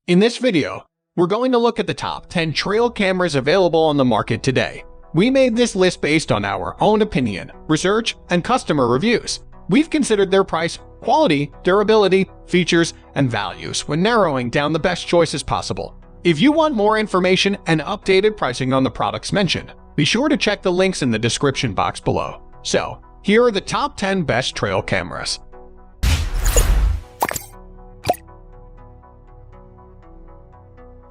In this video, we're going to look at the top 10 trail cameras available on the market today. We made this list based on our own opinion, research, and customer reviews. We've considered their price, quality, durability, features, and values when narrowing down the best choices possible. If you want more information and updated pricing on the products mentioned, be sure to check the links in the description box below. So, here are the top 10 best trail cameras.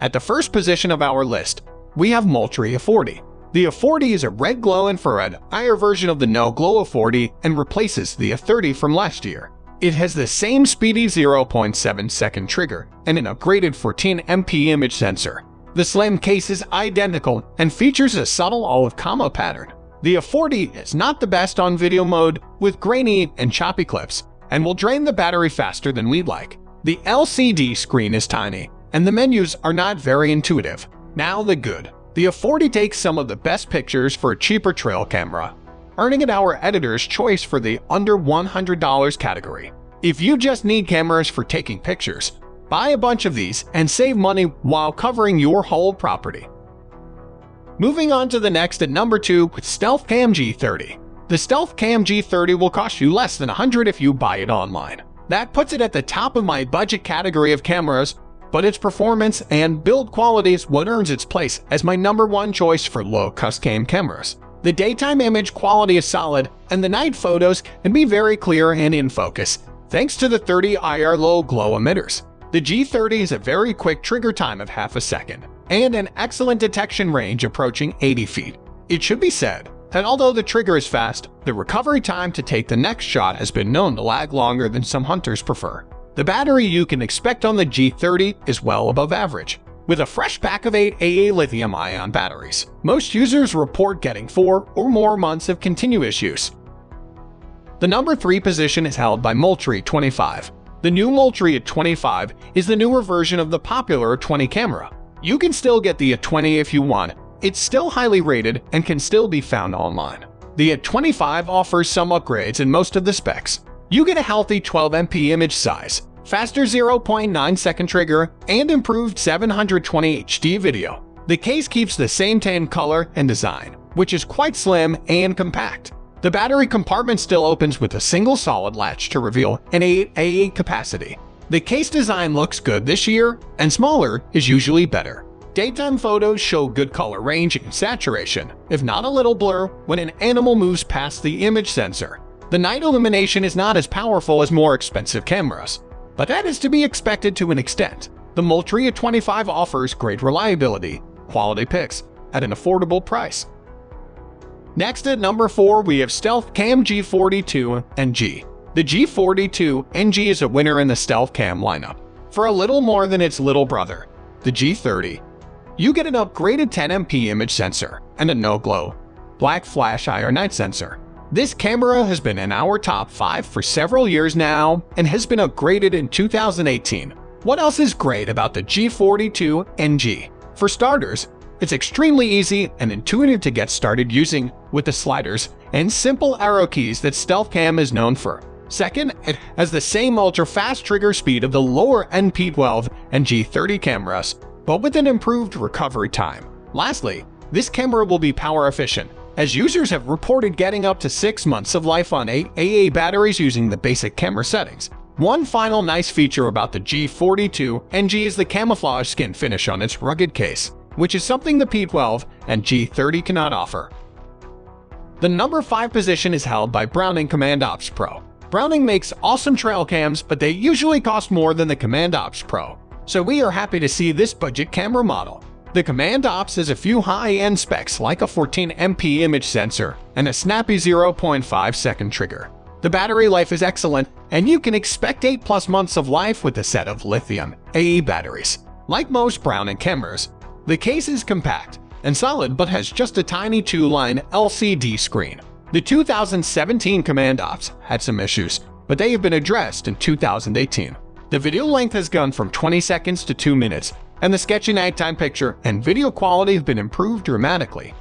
At the first position of our list, we have Moultrie A-40. The A-40 is a red glow infrared IR version of the no-glow A-40 and replaces the A-30 from last year. It has the same speedy 0.7-second trigger and an upgraded 14MP image sensor. The slim case is identical and features a subtle olive comma pattern. The A-40 is not the best on video mode with grainy and choppy clips and will drain the battery faster than we'd like. The LCD screen is tiny and the menus are not very intuitive. Now the good. The A-40 takes some of the best pictures for a cheaper trail camera, earning it our editor's choice for the under $100 category. If you just need cameras for taking pictures, buy a bunch of these and save money while covering your whole property. Moving on to the next at number 2 with Stealth Cam G30. The Stealth Cam G30 will cost you less than $100 if you buy it online. That puts it at the top of my budget category of cameras, but its performance and build quality is what earns its place as my number 1 choice for low-cost cam cameras. The daytime image quality is solid, and the night photos can be very clear and in focus, thanks to the 30 IR low-glow emitters. The G30 has a very quick trigger time of half a second, and an excellent detection range approaching 80 feet. It should be said that although the trigger is fast, the recovery time to take the next shot has been known to lag longer than some hunters prefer. The battery you can expect on the G30 is well above average. With a fresh pack of 8 AA lithium-ion batteries, most users report getting 4 or more months of continuous use. The number 3 position is held by Moultrie A-25. The new Moultrie A-25 is the newer version of the popular A-20 camera. You can still get the A-20 if you want. It's still highly rated and can still be found online. The A-25 offers some upgrades in most of the specs. You get a healthy 12MP image size, faster 0.9-second trigger, and improved 720 HD video. The case keeps the same tan color and design, which is quite slim and compact. The battery compartment still opens with a single solid latch to reveal an 8 AA capacity. The case design looks good this year, and smaller is usually better. Daytime photos show good color range and saturation, if not a little blur, when an animal moves past the image sensor. The night illumination is not as powerful as more expensive cameras, but that is to be expected to an extent. The Moultrie A-25 offers great reliability, quality pics, at an affordable price. Next at number 4 we have Stealth Cam G42NG. The G42NG is a winner in the Stealth Cam lineup. For a little more than its little brother, the G30, you get an upgraded 10MP image sensor and a no-glow black flash IR night sensor. This camera has been in our top 5 for several years now and has been upgraded in 2018. What else is great about the G42NG? For starters, it's extremely easy and intuitive to get started using with the sliders and simple arrow keys that Stealth Cam is known for. Second, it has the same ultra-fast trigger speed of the lower-end P12 and G30 cameras, but with an improved recovery time. Lastly, this camera will be power efficient, as users have reported getting up to 6 months of life on 8 AA batteries using the basic camera settings. One final nice feature about the G42NG is the camouflage skin finish on its rugged case, which is something the P12 and G30 cannot offer. The number 5 position is held by Browning Command Ops Pro. Browning makes awesome trail cams, but they usually cost more than the Command Ops Pro, so we are happy to see this budget camera model. The Command Ops has a few high-end specs like a 14MP image sensor and a snappy 0.5-second trigger. The battery life is excellent, and you can expect 8+ months of life with a set of lithium AA batteries. Like most Browning cameras, the case is compact and solid but has just a tiny 2-line LCD screen. The 2017 Command Ops had some issues, but they have been addressed in 2018. The video length has gone from 20 seconds to 2 minutes, and the sketchy nighttime picture and video quality have been improved dramatically.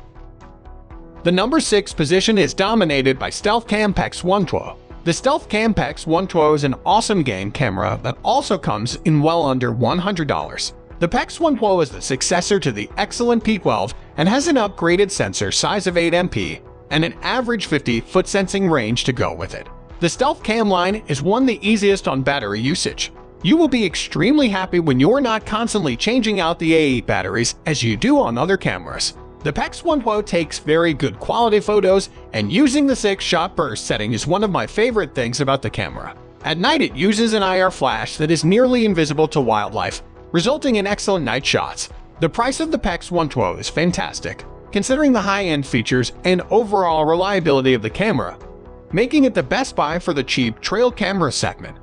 The number 6 position is dominated by Stealth Cam PX12. The Stealth Cam PX12 is an awesome game camera that also comes in well under $100. The PX12 is the successor to the excellent P12 and has an upgraded sensor size of 8 MP and an average 50-foot sensing range to go with it. The Stealth Cam line is one of the easiest on battery usage. You will be extremely happy when you're not constantly changing out the A8 batteries as you do on other cameras. The PX12 takes very good quality photos, and using the 6-shot burst setting is one of my favorite things about the camera. At night it uses an IR flash that is nearly invisible to wildlife, resulting in excellent night shots. The price of the PX12 is fantastic, considering the high-end features and overall reliability of the camera, making it the best buy for the cheap trail camera segment.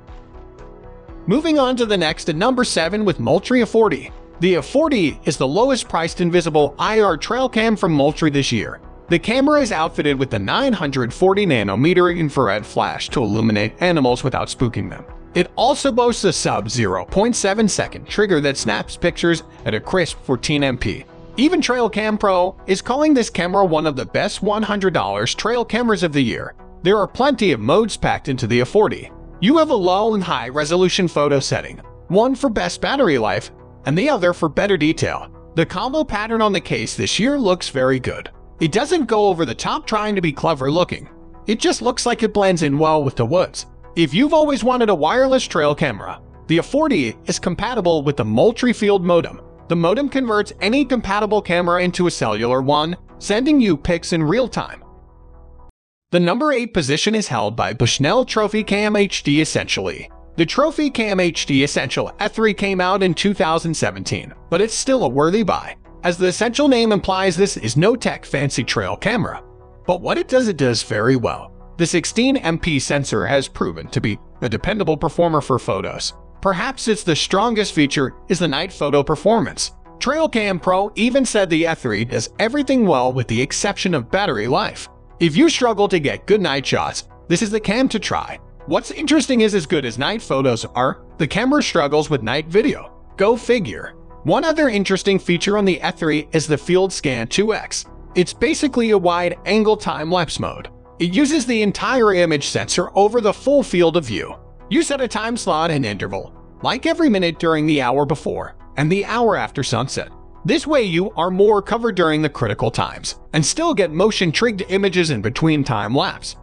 Moving on to the next at number 7 with Moultrie A-40. The A-40 is the lowest priced invisible IR trail cam from Moultrie this year. The camera is outfitted with the 940nm infrared flash to illuminate animals without spooking them. It also boasts a sub-0.7-second trigger that snaps pictures at a crisp 14 MP. Even Trail Cam Pro is calling this camera one of the best $100 trail cameras of the year. There are plenty of modes packed into the A-40. You have a low and high resolution photo setting, one for best battery life and the other for better detail. The combo pattern on the case this year looks very good. It doesn't go over the top trying to be clever looking. It just looks like it blends in well with the woods. If you've always wanted a wireless trail camera, the A-40 is compatible with the Moultrie Field modem. The modem converts any compatible camera into a cellular one, sending you pics in real time. The number 8 position is held by Bushnell Trophy Cam HD Essentially. The Trophy Cam HD Essential A3 came out in 2017, but it's still a worthy buy. As the Essential name implies, this is no tech fancy trail camera. But what it does very well. The 16 MP sensor has proven to be a dependable performer for photos. Perhaps its the strongest feature is the night photo performance. Trail Cam Pro even said the A3 does everything well with the exception of battery life. If you struggle to get good night shots, this is the cam to try. What's interesting is as good as night photos are, the camera struggles with night video. Go figure. One other interesting feature on the A3 is the Field Scan 2X. It's basically a wide-angle time-lapse mode. It uses the entire image sensor over the full field of view. You set a time slot and interval, like every minute during the hour before and the hour after sunset. This way you are more covered during the critical times and still get motion-trigged images in between time-lapse.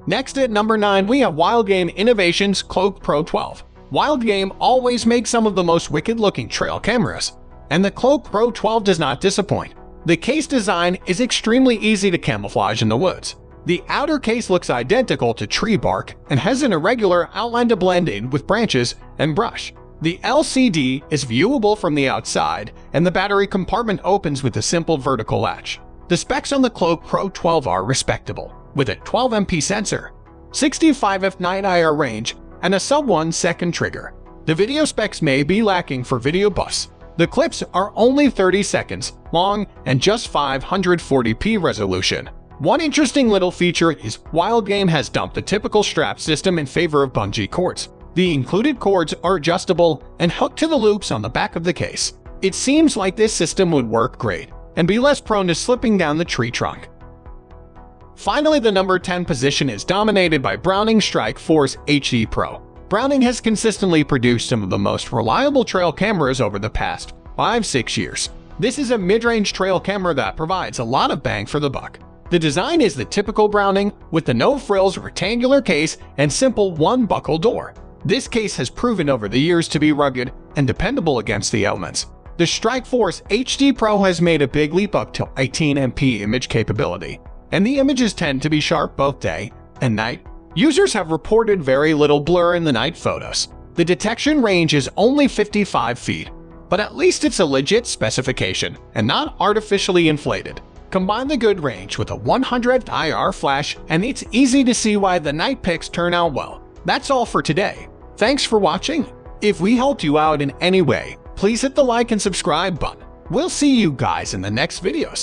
Next at number 9 we have Wildgame Innovations Cloak Pro 12. Wildgame always makes some of the most wicked-looking trail cameras, and the Cloak Pro 12 does not disappoint. The case design is extremely easy to camouflage in the woods. The outer case looks identical to tree bark and has an irregular outline to blend in with branches and brush. The LCD is viewable from the outside, and the battery compartment opens with a simple vertical latch. The specs on the Cloak Pro 12 are respectable, with a 12 MP sensor, 65 f9 IR range, and a sub-1 second trigger. The video specs may be lacking for video buffs. The clips are only 30 seconds long and just 540p resolution. One interesting little feature is Wildgame has dumped the typical strap system in favor of bungee cords. The included cords are adjustable and hooked to the loops on the back of the case. It seems like this system would work great and be less prone to slipping down the tree trunk. Finally, the number 10 position is dominated by Browning Strike Force HD Pro. Browning has consistently produced some of the most reliable trail cameras over the past 5-6 years. This is a mid-range trail camera that provides a lot of bang for the buck. The design is the typical Browning, with the no-frills rectangular case and simple one-buckle door. This case has proven over the years to be rugged and dependable against the elements. The Strike Force HD Pro has made a big leap up to 18 MP image capability, and the images tend to be sharp both day and night. Users have reported very little blur in the night photos. The detection range is only 55 feet, but at least it's a legit specification and not artificially inflated. Combine the good range with a 100 IR flash and it's easy to see why the night pics turn out well. That's all for today. Thanks for watching. If we helped you out in any way, please hit the like and subscribe button. We'll see you guys in the next videos.